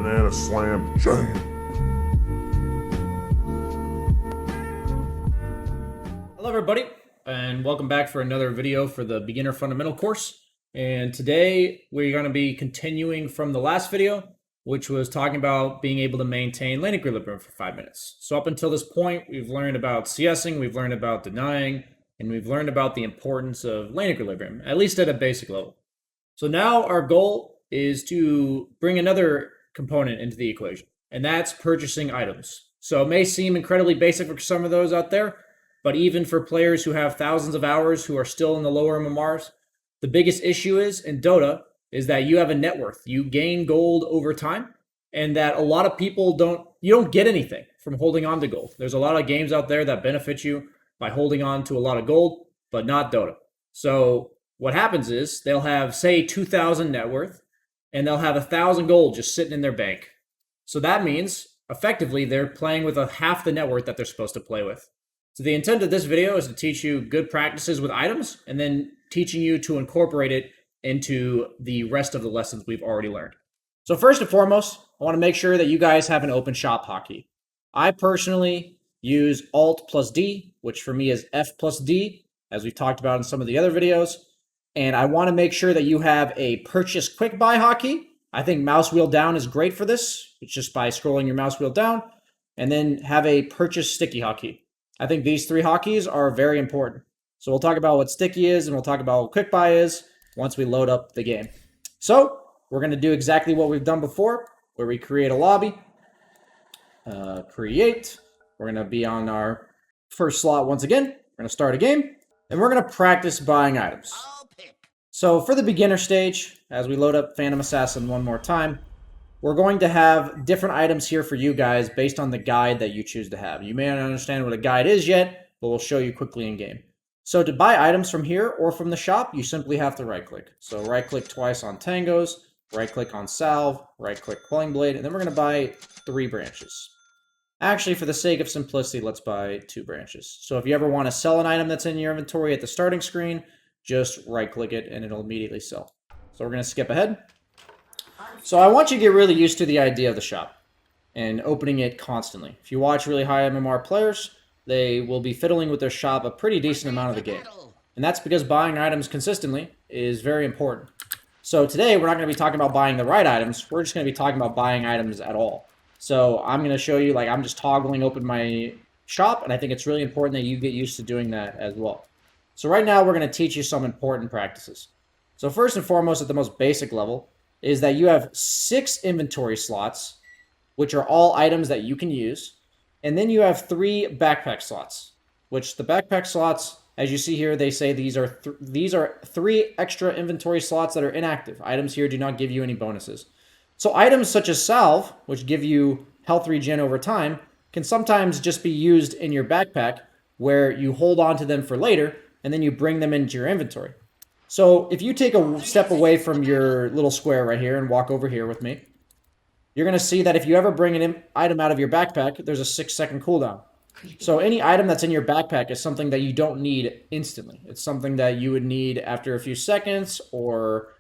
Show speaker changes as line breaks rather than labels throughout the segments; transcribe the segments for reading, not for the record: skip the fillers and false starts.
Banana slam jam.
Hello everybody, and welcome back for another video for the beginner fundamental course. And today we're going to be continuing from the last video, which was talking about being able to maintain lane equilibrium for 5 minutes. So up until this point, we've learned about CSing, we've learned about denying, and we've learned about the importance of lane equilibrium, at least at a basic level. So now our goal is to bring another component into the equation, and that's purchasing items. So it may seem incredibly basic for some of those out there, but even for players who have thousands of hours who are still in the lower MMRs, the biggest issue is in Dota is that you have a net worth. You gain gold over time, and that a lot of people you don't get anything from holding on to gold. There's a lot of games out there that benefit you by holding on to a lot of gold, but not Dota. So what happens is they'll have, say, 2,000 net worth, and they'll have 1,000 gold just sitting in their bank. So that means effectively they're playing with half the net worth that they're supposed to play with. So the intent of this video is to teach you good practices with items and then teaching you to incorporate it into the rest of the lessons we've already learned. So first and foremost, I want to make sure that you guys have an open shop hotkey. I personally use Alt plus D, which for me is F plus D, as we've talked about in some of the other videos. And I want to make sure that you have a purchase quick buy hotkey. I think mouse wheel down is great for this. It's just by scrolling your mouse wheel down, and then have a purchase sticky hotkey. I think these three hotkeys are very important. So we'll talk about what sticky is, and we'll talk about what quick buy is once we load up the game. So we're going to do exactly what we've done before, where we create a lobby. Create. We're going to be on our first slot once again. We're going to start a game, and we're going to practice buying items. So for the beginner stage, as we load up Phantom Assassin one more time, we're going to have different items here for you guys based on the guide that you choose to have. You may not understand what a guide is yet, but we'll show you quickly in game. So to buy items from here or from the shop, you simply have to right click. So right click twice on Tangos, right click on Salve, right click Quelling Blade, and then we're going to buy 3 branches. Actually, for the sake of simplicity, let's buy 2 branches. So if you ever want to sell an item that's in your inventory at the starting screen, just right click it and it'll immediately sell. So we're going to skip ahead. So I want you to get really used to the idea of the shop and opening it constantly. If you watch really high MMR players, they will be fiddling with their shop a pretty decent amount of the game. And that's because buying items consistently is very important. So today we're not going to be talking about buying the right items. We're just going to be talking about buying items at all. So I'm going to show you, I'm just toggling open my shop, and I think it's really important that you get used to doing that as well. So right now we're going to teach you some important practices. So first and foremost, at the most basic level, is that you have 6 inventory slots, which are all items that you can use. And then you have 3 backpack slots, which the backpack slots, as you see here, they say these are 3 extra inventory slots that are inactive. Items here do not give you any bonuses. So items such as Salve, which give you health regen over time, can sometimes just be used in your backpack where you hold on to them for later, and then you bring them into your inventory. So if you take a step away from your little square right here and walk over here with me, you're going to see that if you ever bring an item out of your backpack, there's a 6-second cooldown. So any item that's in your backpack is something that you don't need instantly. It's something that you would need after a few seconds or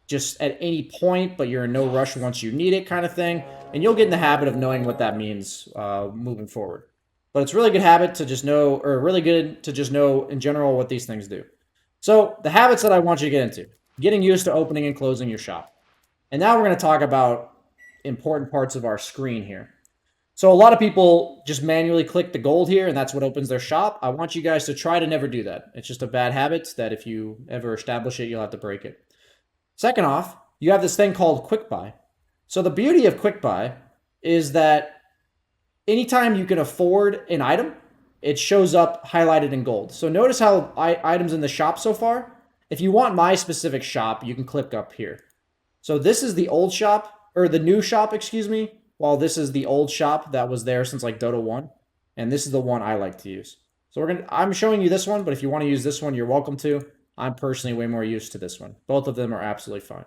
just at any point, but you're in no rush once you need it kind of thing. And you'll get in the habit of knowing what that means moving forward. But it's really good habit to just know, or really good to just know in general what these things do. So the habits that I want you to get into, getting used to opening and closing your shop. And now we're going to talk about important parts of our screen here. So a lot of people just manually click the gold here, and that's what opens their shop. I want you guys to try to never do that. It's just a bad habit that if you ever establish it, you'll have to break it. Second off, you have this thing called quick buy. So the beauty of quick buy is that anytime you can afford an item, it shows up highlighted in gold. So notice how items in the shop so far. If you want my specific shop, you can click up here. So this is the old shop, or the new shop, excuse me, while this is the old shop that was there since like Dota 1. And this is the one I like to use. So I'm showing you this one, but if you want to use this one, you're welcome to. I'm personally way more used to this one. Both of them are absolutely fine.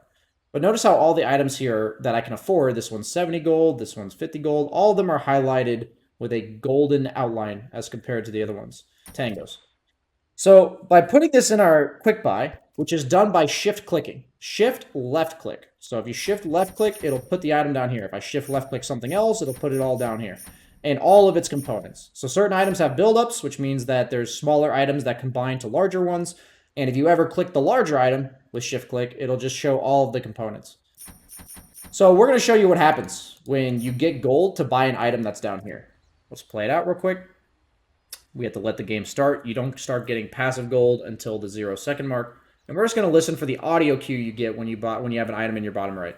But notice how all the items here that I can afford, this one's 70 gold, this one's 50 gold, all of them are highlighted with a golden outline as compared to the other ones. Tangos. So by putting this in our quick buy, which is done by shift clicking, shift left click. So if you shift left click, it'll put the item down here. If I shift left click something else, it'll put it all down here. And all of its components. So certain items have buildups, which means that there's smaller items that combine to larger ones. And if you ever click the larger item with shift click, it'll just show all of the components. So we're going to show you what happens when you get gold to buy an item that's down here. Let's play it out real quick. We have to let the game start. You don't start getting passive gold until the 0-second mark. And we're just going to listen for the audio cue you get when you have an item in your bottom right.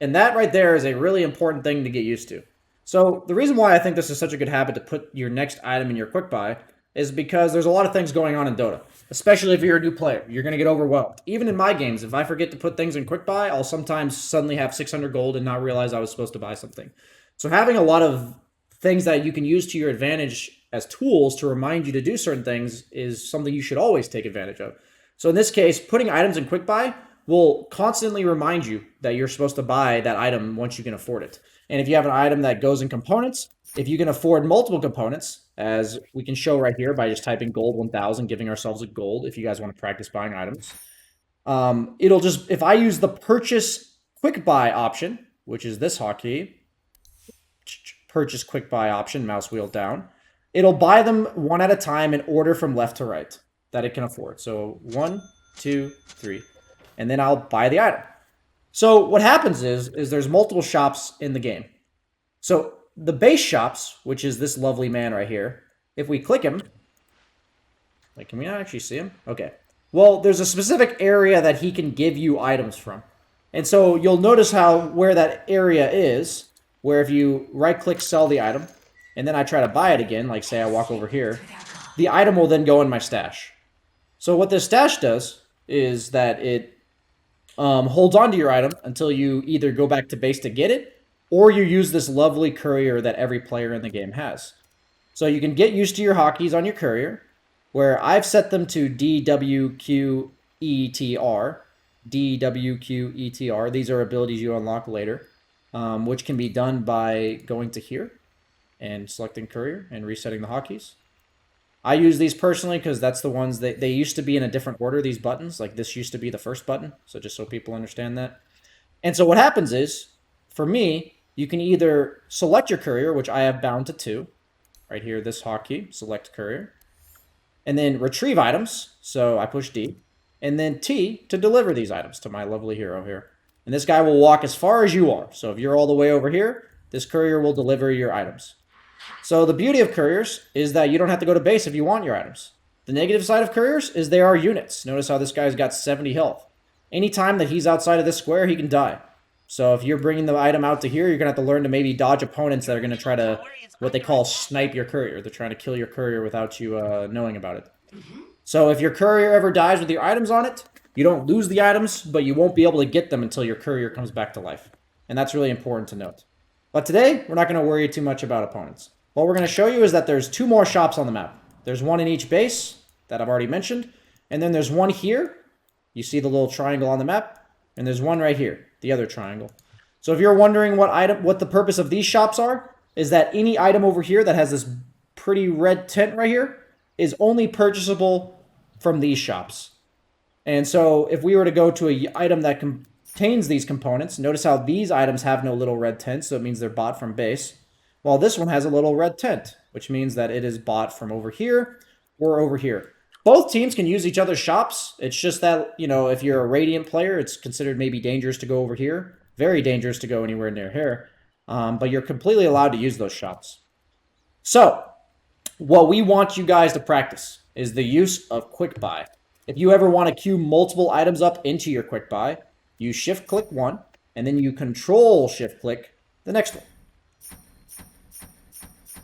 And that right there is a really important thing to get used to. So the reason why I think this is such a good habit to put your next item in your quick buy is because there's a lot of things going on in Dota. Especially if you're a new player. You're going to get overwhelmed. Even in my games, if I forget to put things in quick buy, I'll sometimes suddenly have 600 gold and not realize I was supposed to buy something. So having a lot of things that you can use to your advantage as tools to remind you to do certain things is something you should always take advantage of. So in this case, putting items in quick buy will constantly remind you that you're supposed to buy that item once you can afford it. And if you have an item that goes in components, if you can afford multiple components, as we can show right here by just typing gold 1000, giving ourselves a gold if you guys want to practice buying items. It'll just, if I use the purchase quick buy option, which is this hotkey, purchase quick buy option, mouse wheel down, it'll buy them one at a time in order from left to right that it can afford. So 1, 2, 3, and then I'll buy the item. So what happens is there's multiple shops in the game. So the base shops, which is this lovely man right here, if we click him, like, can we not actually see him? Okay. Well, there's a specific area that he can give you items from. And so you'll notice where that area is, where if you right-click sell the item, and then I try to buy it again, like say I walk over here, the item will then go in my stash. So what this stash does is that it holds on to your item until you either go back to base to get it, or you use this lovely courier that every player in the game has. So you can get used to your hotkeys on your courier, where I've set them to DWQETR. DWQETR. These are abilities you unlock later, which can be done by going to here and selecting courier and resetting the hotkeys. I use these personally because that's the ones that they used to be in a different order, these buttons. Like this used to be the first button, so just so people understand that. And so what happens is, for me, you can either select your courier, which I have bound to 2. Right here, this hotkey, select courier. And then retrieve items, so I push D. And then T to deliver these items to my lovely hero here. And this guy will walk as far as you are. So if you're all the way over here, this courier will deliver your items. So the beauty of couriers is that you don't have to go to base if you want your items. The negative side of couriers is they are units. Notice how this guy's got 70 health. Anytime that he's outside of this square, he can die. So if you're bringing the item out to here, you're going to have to learn to maybe dodge opponents that are going to try to, what they call snipe your courier. They're trying to kill your courier without you knowing about it. So if your courier ever dies with your items on it, you don't lose the items, but you won't be able to get them until your courier comes back to life. And that's really important to note. But today, we're not going to worry too much about opponents. What we're going to show you is that there's 2 more shops on the map. There's one in each base that I've already mentioned. And then there's one here. You see the little triangle on the map. And there's one right here, the other triangle. So if you're wondering what the purpose of these shops are, is that any item over here that has this pretty red tint right here is only purchasable from these shops. And so if we were to go to an item that contains these components, notice how these items have no little red tint, so it means they're bought from base. While this one has a little red tint, which means that it is bought from over here or over here. Both teams can use each other's shops. It's just that, you know, if you're a Radiant player, it's considered maybe dangerous to go over here. Very dangerous to go anywhere near here. But you're completely allowed to use those shops. So, what we want you guys to practice is the use of quick buy. If you ever want to queue multiple items up into your quick buy, you shift click one, and then you control shift click the next one.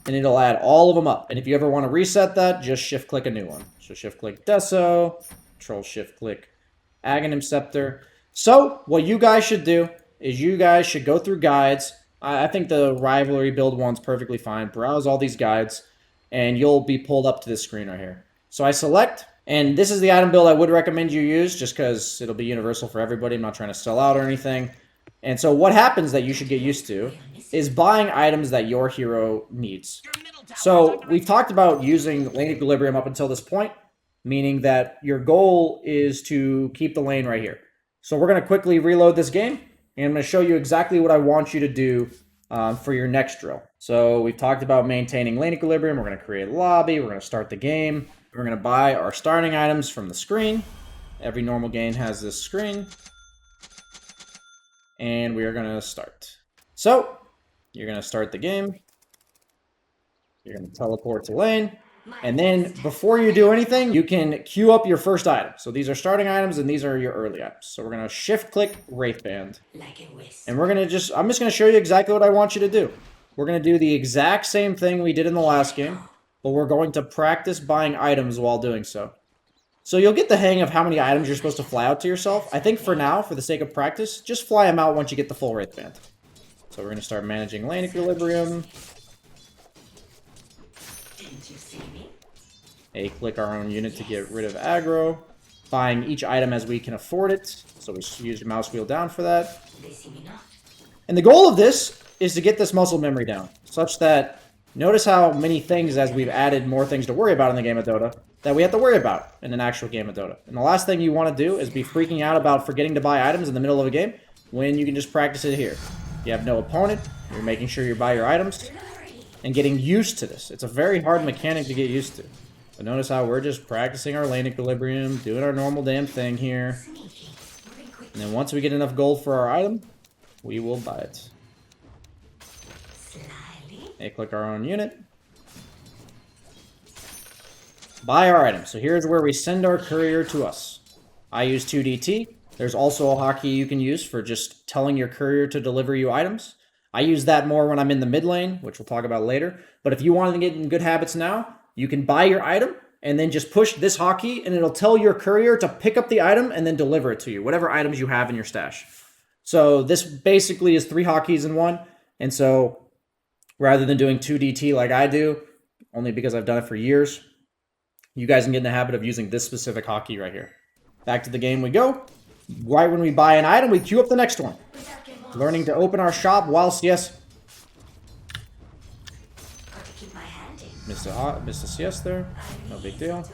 And it'll add all of them up. And if you ever want to reset that, just shift click a new one. So shift click Deso, control shift click Aghanim Scepter. So what you guys should do is you guys should go through guides. I think the rivalry build one's perfectly fine. Browse all these guides and you'll be pulled up to this screen right here. So I select, and this is the item build I would recommend you use just because it'll be universal for everybody. I'm not trying to sell out or anything. And so what happens that you should get used to is buying items that your hero needs. So we've talked about using lane equilibrium up until this point, meaning that your goal is to keep the lane right here. So we're going to quickly reload this game, and I'm going to show you exactly what I want you to do for your next drill. So we've talked about maintaining lane equilibrium. We're going to create a lobby. We're going to start the game. We're going to buy our starting items from the screen. Every normal game has this screen. And we are going to start. So you're going to start the game. You're going to teleport to lane. And then before you do anything, you can queue up your first item. So these are starting items and these are your early items. So we're going to shift click Wraithband. And we're going to I'm just going to show you exactly what I want you to do. We're going to do the exact same thing we did in the last game, but we're going to practice buying items while doing so. So you'll get the hang of how many items you're supposed to fly out to yourself. I think for now, for the sake of practice, just fly them out once you get the full Wraithband. So we're going to start managing lane equilibrium. A-click our own unit to get rid of aggro. Buying each item as we can afford it. So we use your mouse wheel down for that. And the goal of this is to get this muscle memory down. Such that, notice how many things, as we've added more things to worry about in the game of Dota, that we have to worry about in an actual game of Dota. And the last thing you want to do is be freaking out about forgetting to buy items in the middle of a game when you can just practice it here. You have no opponent. You're making sure you buy your items and getting used to this. It's a very hard mechanic to get used to. But notice how we're just practicing our lane equilibrium, doing our normal damn thing here. And then once we get enough gold for our item, we will buy it. A-click our own unit. Buy our item. So here's where we send our courier to us. I use 2DT. There's also a hotkey you can use for just telling your courier to deliver you items. I use that more when I'm in the mid lane, which we'll talk about later. But if you want to get in good habits now, you can buy your item and then just push this hotkey and it'll tell your courier to pick up the item and then deliver it to you, whatever items you have in your stash. So this basically is 3 hotkeys in one. And so rather than doing 2DT like I do, only because I've done it for years, you guys can get in the habit of using this specific hotkey right here. Back to the game we go. Right when we buy an item, we queue up the next one. Learning to open our shop while CS. Missed a CS there. No big deal.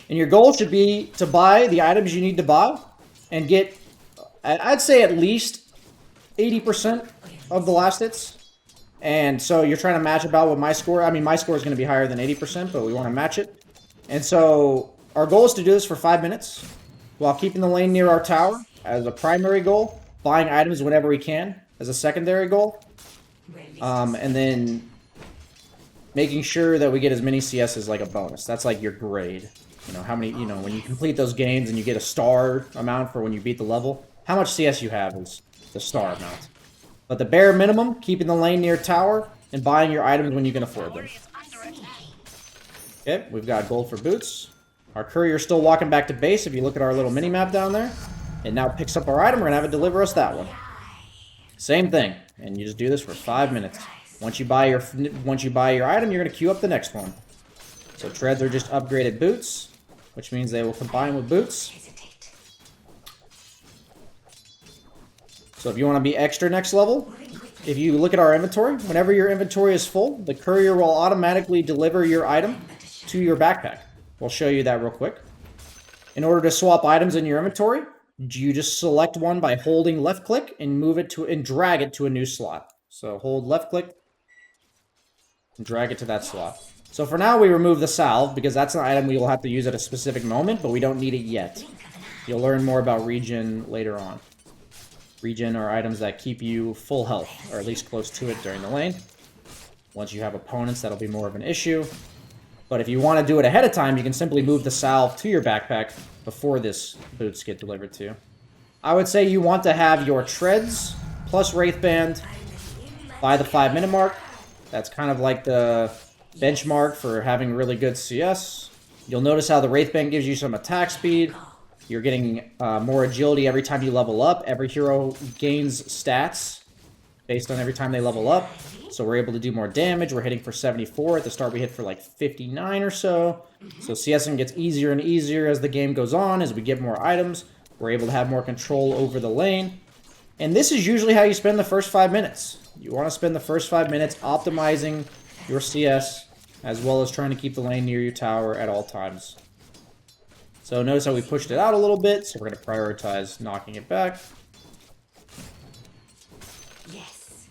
And your goal should be to buy the items you need to buy and get, I'd say, at least 80% of the last hits. And so you're trying to match about what my score. I mean, my score is going to be higher than 80%, but we want to match it. And so our goal is to do this for 5 minutes while keeping the lane near our tower as a primary goal, buying items whenever we can as a secondary goal, and then making sure that we get as many CS as like a bonus. That's like your grade. You know, how many, you know, when you complete those games and you get a star amount for when you beat the level, how much CS you have is the star amount. But the bare minimum, keeping the lane near tower and buying your items when you can afford them. Okay, we've got gold for boots. Our courier's still walking back to base. If you look at our little mini-map down there, it now picks up our item. We're going to have it deliver us that one. Same thing. And you just do this for 5 minutes. Once you buy your item, you're going to queue up the next one. So treads are just upgraded boots, which means they will combine with boots. So if you want to be extra next level, if you look at our inventory, whenever your inventory is full, the courier will automatically deliver your item to your backpack. We'll show you that real quick. In order to swap items in your inventory, you just select one by holding left click and move it to and drag it to a new slot. So hold left click and drag it to that slot. So for now we remove the salve because that's an item we will have to use at a specific moment, but we don't need it yet. You'll learn more about regen later on. Regen are items that keep you full health, or at least close to it during the lane. Once you have opponents, that'll be more of an issue. But if you want to do it ahead of time, you can simply move the salve to your backpack before this boots get delivered to you. I would say you want to have your treads plus Wraithband by the 5-minute mark. That's kind of like the benchmark for having really good CS. You'll notice how the Wraithband gives you some attack speed. You're getting more agility every time you level up. Every hero gains stats based on every time they level up. So we're able to do more damage. We're hitting for 74. At the start, we hit for like 59 or so. So CSing gets easier and easier as the game goes on, as we get more items. We're able to have more control over the lane. And this is usually how you spend the first 5 minutes. You want to spend the first 5 minutes optimizing your CS, as well as trying to keep the lane near your tower at all times. So notice how we pushed it out a little bit, so we're going to prioritize knocking it back.
Yes.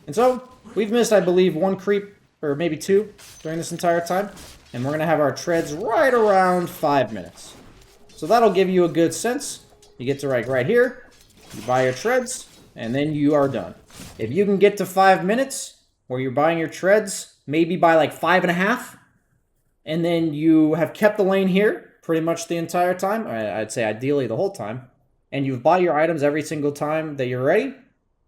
And so, we've missed, I believe, 1 creep, or maybe 2, during this entire time. And we're going to have our treads right around 5 minutes. So that'll give you a good sense. You get to right here, you buy your treads, and then you are done. If you can get to 5 minutes, where you're buying your treads, maybe by like 5.5, and then you have kept the lane here pretty much the entire time, I'd say ideally the whole time, and you've bought your items every single time that you're ready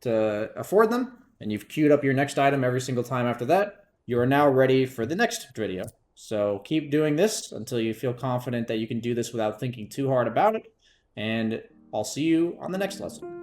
to afford them, and you've queued up your next item every single time after that, you are now ready for the next video. So keep doing this until you feel confident that you can do this without thinking too hard about it, and I'll see you on the next lesson.